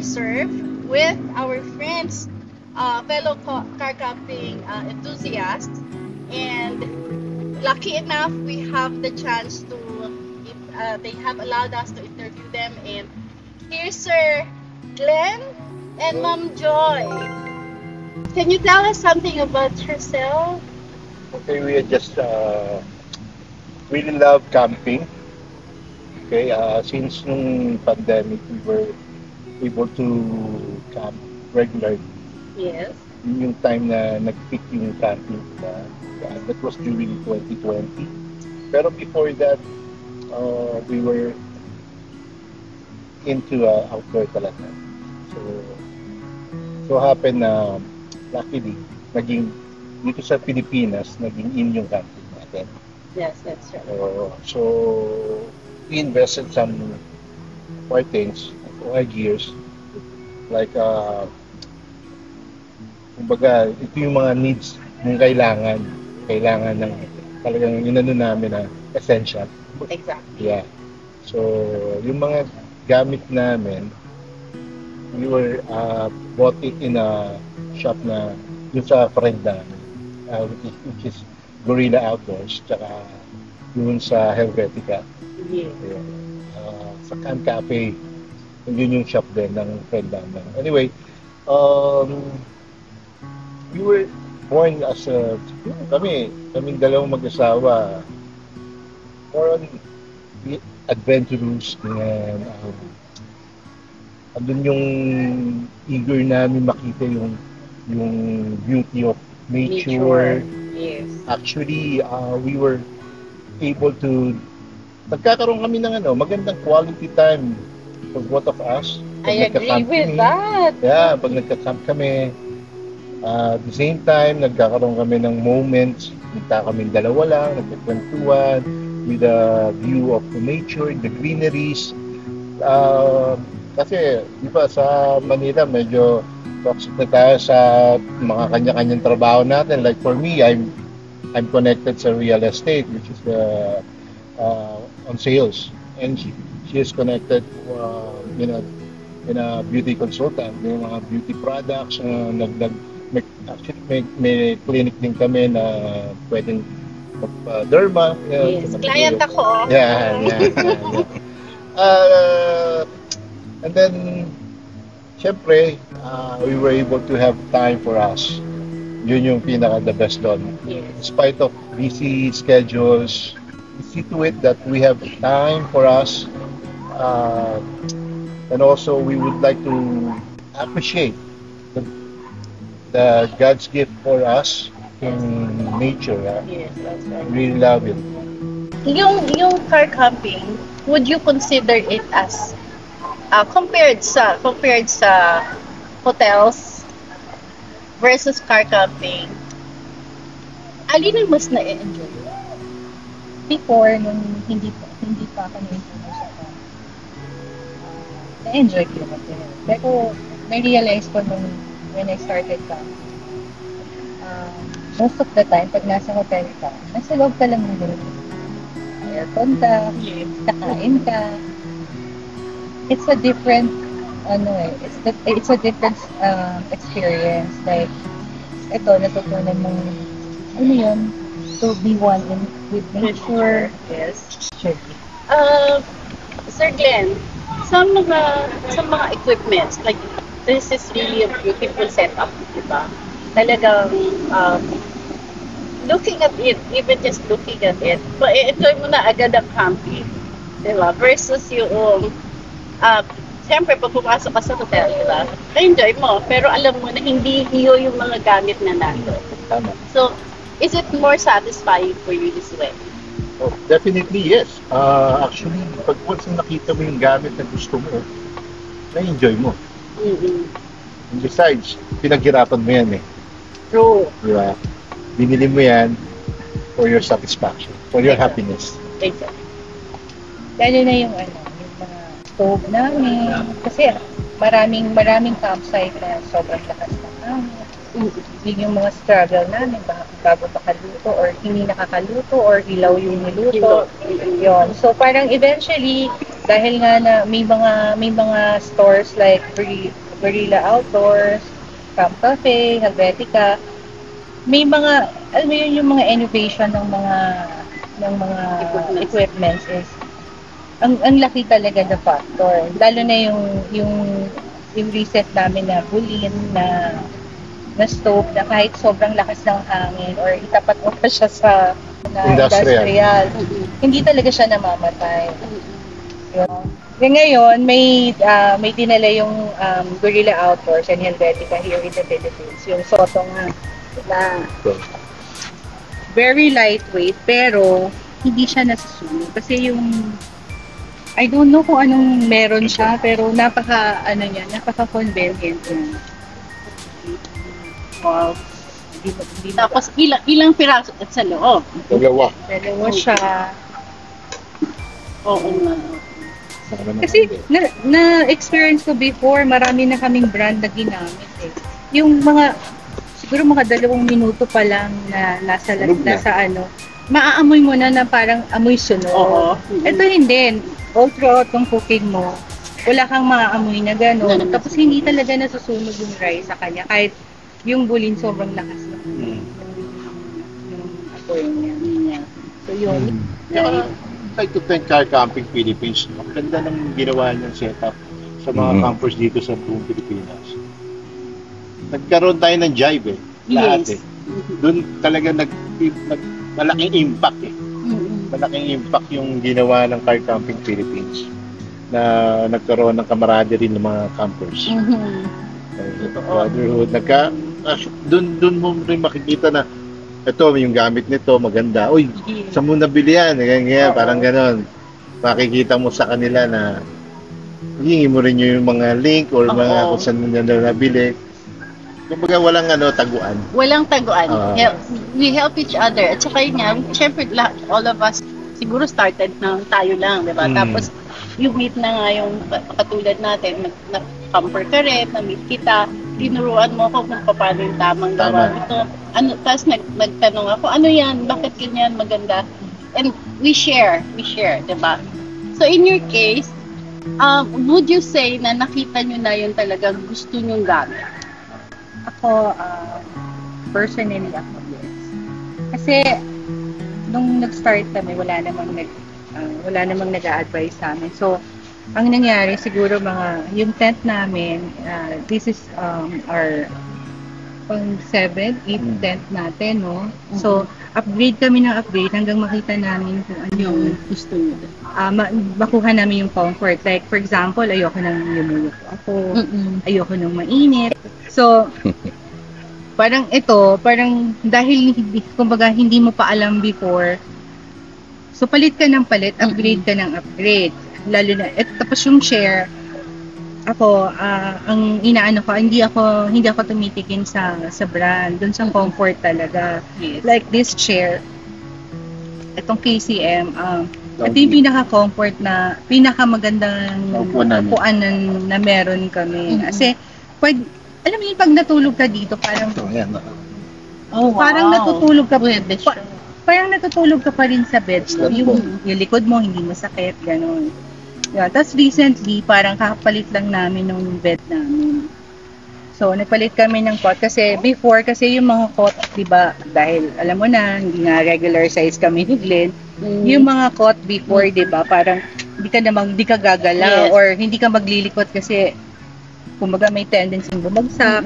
surf with our friends, fellow car camping enthusiasts, and lucky enough we have the chance to. They have allowed us to interview them, and here's Sir Glenn and Mom Joy. Can you tell us something about yourself? Okay, we just really love camping. Okay, since nung pandemic, we were able to camp regularly. Yes. Yun yung time na nag-peak yung camping. That was during 2020. Pero before that, we were into outdoor talaga. So happened na luckily, naging dito sa Pilipinas, naging in yung camping natin. Yes, that's right. So we invested some more things, more gears, like kumbaga, ito yung mga needs ng kailangan ng talagang inano namin na essential. Exactly. Yeah. So, yung mga gamit namin, we were bought it in a shop na yung sa friend namin, which is Gorilla Outdoors, tsaka yun sa Helvetica. Yeah. Sa Can Cafe, yun yung shop din ng friend namin. Anyway, we were born as kaming dalawang mag-asawa, more on adventurous, and andun yung eager namin makita yung beauty of nature. Yes. Actually, we were able to nagkakaroon kami ng magandang quality time for both of us. I agree with that. Yeah, pag nagka-camp kami, at the same time, nagkakaroon kami ng moments, kita kami dalawa lang, nagkakwentuhan, with a view of the nature, the greeneries. Kasi, di ba, sa Manila, medyo toxic na tayo sa mga kanya-kanyang trabaho natin. Like for me, I'm connected sa real estate, which is on sales. And she is connected in a beauty consultant, yung mga beauty products, actually may clinic din kami na pwedeng derma. Yes, client ako. Yeah. And then, syempre, we were able to have time for us. Yun yung the best doon. Yes. In spite of busy schedules, we see to it that we have time for us. And also, we would like to appreciate the God's gift for us in nature. Yes, that's right. We really love it. Yung car camping, would you consider it as compared sa hotels versus car camping? Alin ang mas na-enjoy? Before, nung hindi pa ako na-introduce sa camp, na-enjoy ko yung hotel. Pero, na-realize ko when I started camp, most of the time, pag nasa hotel ka, nasa loob ka lang ng room. Aircon ka, kakain ka. It's a different, it's a different experience. Like, ito, natutunan mong, to be one with nature. Yes. Sure. Sir Glenn, sa mga equipments, like, this is really a beautiful setup, di ba? Talagang, looking at it, even just looking at it, enjoy mo na agad ang camping, di ba? Versus yung, siyempre, pag pumasok ka sa hotel, di ba? Enjoy mo, pero alam mo na hindi iyo yung mga gamit na nandun. Tama. So, is it more satisfying for you this way? Oh, definitely, yes. Actually, pag once nakita mo yung gamit na gusto mo, na-enjoy mo. Mm-hmm. And besides, pinaghirapan mo yan eh. True. Di ba? Binili mo yan for your satisfaction, for your happiness. Exactly. Lalo na yung mga stove namin. Kasi maraming campsite na sobrang lakas ng hangin. Yun yung mga struggle namin bago makaluto or hindi nakakaluto or ilaw yung niluto. Yun. So parang eventually, dahil nga na may mga stores like Guerrilla Outdoors, Camp Cafe, Helvetica, may mga alam mo yun, yung mga innovation ng mga equipments is ang laki talaga na factor. Lalo na yung recent namin na bulin na stove na kahit sobrang lakas ng hangin or itapat mo pa siya sa industrial, hindi talaga siya namamatay. Yun. Ngayon, may dinala yung Guerrilla Outdoors and Helvetica here in the Philippines. Yung Soto nga na very lightweight pero hindi siya nasusunog. Kasi yung I don't know kung anong meron siya pero napaka-convenient niya. Wow. Tapos ilang piraso at sa loob? Dalawa. Siya. Oo nga. Kasi na-experience ko before, marami na kaming brand na ginamit eh. Yung siguro mga 2 minuto pa lang na nasa maaamoy mo na parang amoy sunog. Oo. Ito hindi. All throughout yung cooking mo, wala kang maaamoy na gano'n. Tapos hindi talaga nasusunog yung rice sa kanya. Kahit yung bulin sobrang lakas na yung apoy niya. So yun. I'd like to thank Car Camping Philippines. Ang ganda ng ginawa niyang setup sa mga campers dito sa buong Pilipinas. Nagkaroon tayo ng jive eh. Lahat eh. Doon talaga malaking impact eh. Malaking impact yung ginawa ng Car Camping Philippines na nagkaroon ng camaraderie ng mga campers. Brotherhood. Doon mo rin makikita na ito, yung gamit nito, maganda. Uy, saan mo nabili yan? Ganyan, parang ganon. Makikita mo sa kanila na hihingi mo rin yung mga link or mga kung saan mo nabili. Kumbaga walang taguan. Walang taguan. We help each other. At saka yun nga, syempre all of us siguro started na tayo lang, di ba? Tapos you meet na nga yung katulad natin, na-camper ka rin, na-meet kita, tinuruan mo ako kung paano yung tamang gawa nito. Tapos nagtanong ako, ano yan? Bakit ganyan? Maganda. And we share, di ba? So in your case, would you say na nakita nyo na yun talaga gusto nyong gamit? Ako, personally ako, yes. Kasi, nung nag-start kami, wala namang nag-a-advise sa amin. So, ang nangyari, siguro yung tent namin, this is our pang 7, 8 tent natin, no? So, upgrade kami ng upgrade hanggang makita namin kung ano yung gusto nyo. Makuha namin yung comfort. Like, for example, ayoko nang lumulok ako, ayoko nang mainit. So, parang dahil kumbaga hindi mo pa alam before, so palit ka ng palit, upgrade ka ng upgrade. Lalo na, tapos yung share, ako, ang inaano ko, hindi ako tumitikin sa brand, dun sa comfort talaga. Yes. Like this chair, itong KCM, ito yung pinaka-comfort na, pinakamagandang upuan na meron kami. Kasi, alam mo yun, pag natulog ka dito, parang parang natutulog ka parang natutulog ka pa rin sa bed. Yung likod mo, hindi masakit, gano'n. Yeah, tapos recently, parang kakapalit lang namin ng bed namin. So, nagpalit kami ng cot kasi before, yung mga cot, diba, dahil alam mo na, hindi nga regular size kami ni Glenn, yung mga cot before, diba, parang hindi ka gagalaw or hindi ka maglilikot kasi kumbaga may tendency bumagsak.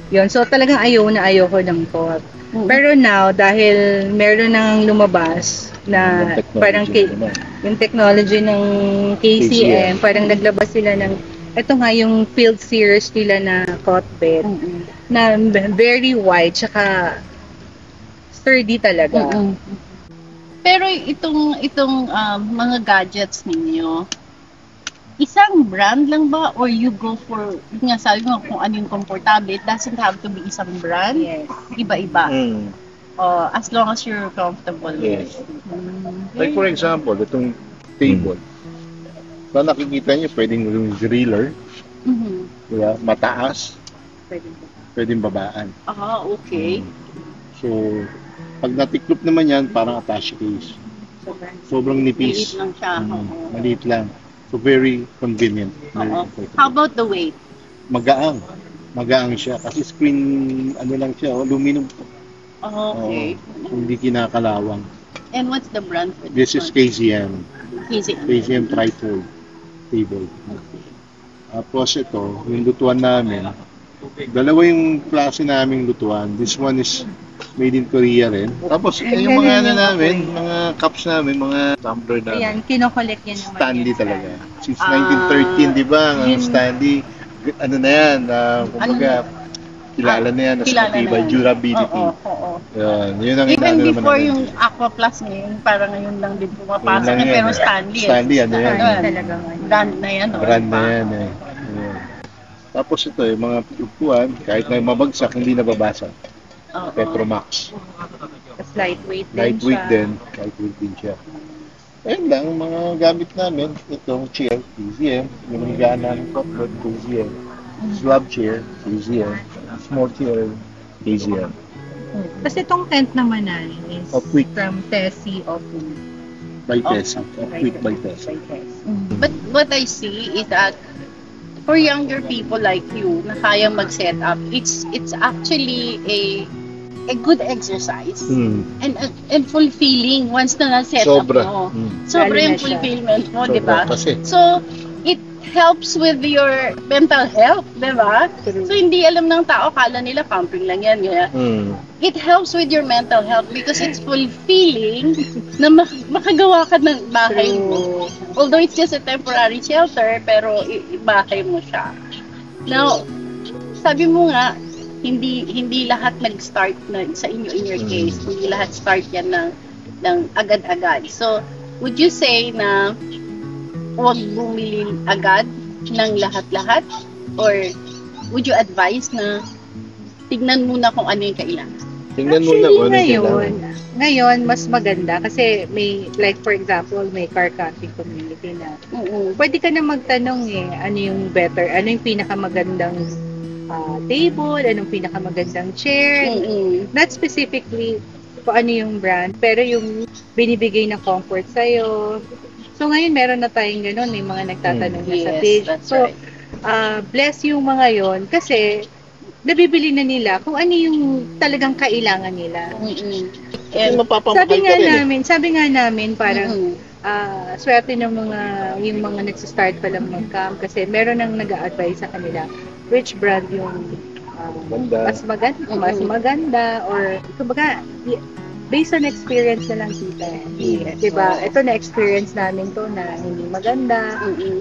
Yun. So talagang ayaw ko ng cot. Pero now, dahil meron nang lumabas na parang yung technology ng KCM, parang naglabas sila ng ito nga yung field series nila na cot bed na very wide tsaka sturdy talaga. Pero itong mga gadgets ninyo, isang brand lang ba or you go for, nga sabi mo kung ano yung komportable, it doesn't have to be isang brand? Yes. Iba-iba. As long as you're comfortable with it. Like for example, itong table. So nakikita niyo, pwedeng yung driller. Diba? Mataas. Pwedeng babaan. Okay. So, pag natiklop naman yan, parang attache case. Sobrang nipis. Maliit lang siya. Maliit lang. So very convenient. Very Oo. comfortable. How about the weight? Magaang. Magaang siya. Kasi screen, ano lang siya, aluminum. Okay. Oo. Hindi kinakalawang. And what's the brand for This is KZM. KZM. KZM Trifold table. Tapos ito, yung lutuan namin. Dalawa yung klase naming lutuan. This one is made in Korea rin. Tapos yung mga ano namin, mga cups namin, mga tumbler namin. Ayan, kinokollect yan yung Stanley talaga. Since Ah, 1913, di ba? Ang yun. Stanley, ano na yan, kumbaga, kilala na yan, kilala na matibay, yan. durability. Oo. Yun ang Even inaano naman before namin. yung Aqua Plus ngayon, parang ngayon lang din Yun pumapasok lang na, yan, pero eh. Stanley. Stanley, ano yan. Stanley talaga nga. Brand na yan. oh. Brand na yan eh. Ayan. Tapos ito, yung mga upuan, kahit na mabagsak, hindi nababasa. Oo. Petromax. Tapos lightweight din Lightweight siya. din. Lightweight din siya. Ayun lang, mga gamit namin. Itong chair, KZM. Yung higaan namin cockpit, KZM. Slab chair, KZM. Small chair, KZM. Tapos itong tent naman namin is Opwick. from Tessie Opu. By Tessie. Quick by Tessie. But what I see is that for younger people like you na kayang mag-set up, it's actually a good exercise and fulfilling once na na-set Sobra. up mo. Hmm. Sobra Lalo yung na siya. fulfillment mo, Sobra di ba? kasi. So, it helps with your mental health, di ba? True. So, hindi alam ng tao, kala nila camping lang yan. Kaya, it helps with your mental health because it's fulfilling na makagawa ka ng bahay mo. Although it's just a temporary shelter, pero bahay mo siya. Now, sabi mo nga, hindi lahat nag-start na sa inyo in your case. Hindi lahat start yan ng agad-agad. So, would you say na huwag bumili agad ng lahat-lahat? Or would you advise na tignan muna kung ano yung kailangan? Tingnan mo na kung ano yung ngayon, kailangan. ngayon, mas maganda kasi may, like for example, may car camping community na pwede ka na magtanong ano yung better, ano yung pinakamagandang table, anong pinakamagandang chair. Not specifically kung ano yung brand, pero yung binibigay na comfort sa'yo. So ngayon meron na tayong ganun, may mga nagtatanong na sa Yes, page. that's So, right. bless yung mga yon kasi nabibili na nila kung ano yung talagang kailangan nila. And, Sabi nga namin parang swerte ng yung mga nagsistart pa lang mag-camp kasi meron nang nag-a-advise sa kanila which brand yung mas maganda or kumbaga based on experience na lang kita. Yes. Diba? Ito na experience namin to na hindi maganda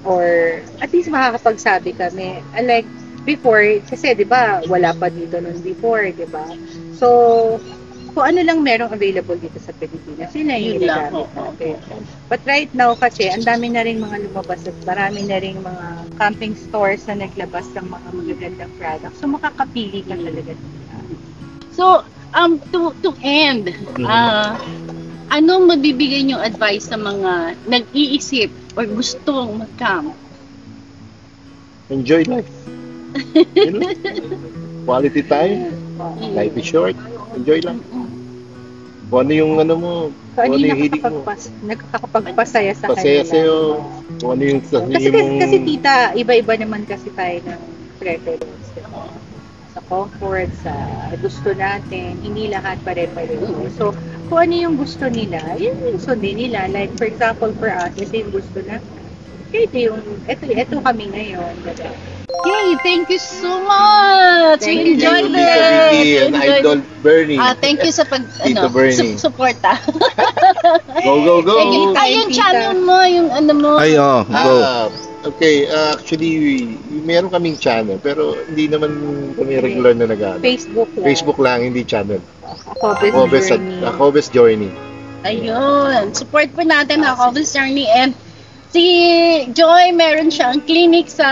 or at least makakapagsabi kami. Unlike before, kasi 'di ba, wala pa dito noon before, 'di ba? So, kung ano lang merong available dito sa Pilipinas, yun na yung Yun lang, ginagamit natin. But right now kasi, ang dami na rin mga lumabas at marami na rin mga camping stores na naglabas ng mga magagandang products. So, makakapili ka talaga nila. So, to end, ano mabibigay niyong advice sa mga nag-iisip or gustong mag-camp? Enjoy life. Yun lang. Quality time. Life is short. Enjoy lang. Kung ano yung ano mo, So, kung ano yung hilig mo. nakakapagpasaya sa Pasaya kanila. sa'yo. Kung ano yung Kasi tita, iba-iba naman kasi tayo ng preference. Diba? Sa comfort, sa gusto natin, hindi lahat pare-pareho. So, kung ano yung gusto nila, yun yung sundin nila. Like, for example, for us, ito yung gusto na, ito kami ngayon. Diba? Yay! Thank you so much! Thank We you, enjoyed Tito Vicky it! and Idol Bernie. Thank you sa Tito Bernie. support Go, go, go! Thank you. Yung channel mo, yung ano mo. Ay, go. Okay, actually, meron kaming channel, pero hindi naman kami regular na nag-ano. Facebook lang. Hindi channel. Akobes Journey. Akobes Journey. Ayun. Support po natin ang Akobes Journey. And si Joy, meron siyang clinic sa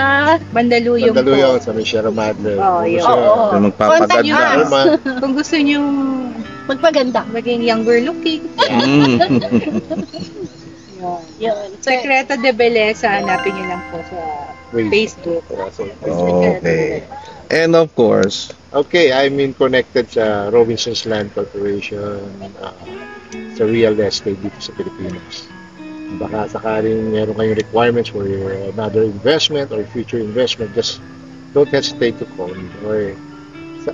Mandaluyong Mandaluyong po. sa Sierra Madre. Oo, yun. Oo. Magpapaganda. Contact us. Norma. Kung gusto nyo Magpaganda. maging younger looking, Yun. So, Secreto de Belleza, hanapin nyo lang po sa Facebook. Okay. And of course, Okay, I'm connected sa Robinson's Land Corporation, sa real estate dito sa Pilipinas. baka sakaling meron kayong requirements for your another investment or future investment, just don't hesitate to call me or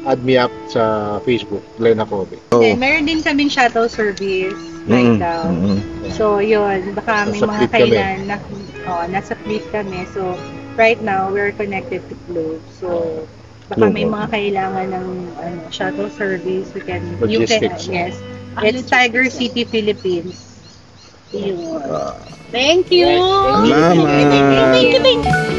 add me up sa Facebook, Glenn Jacobe. Then, meron din kaming shuttle service right now. So, yun. Baka may Nasa mga fleet kami. kailan na, nasa fleet kami. So, right now, we're connected to Globe. So, baka may mga kailangan ng shuttle service. Logistics. Yes. It's Tiger City, Philippines. Yun. Thank you. Right. Salamat. Thank you.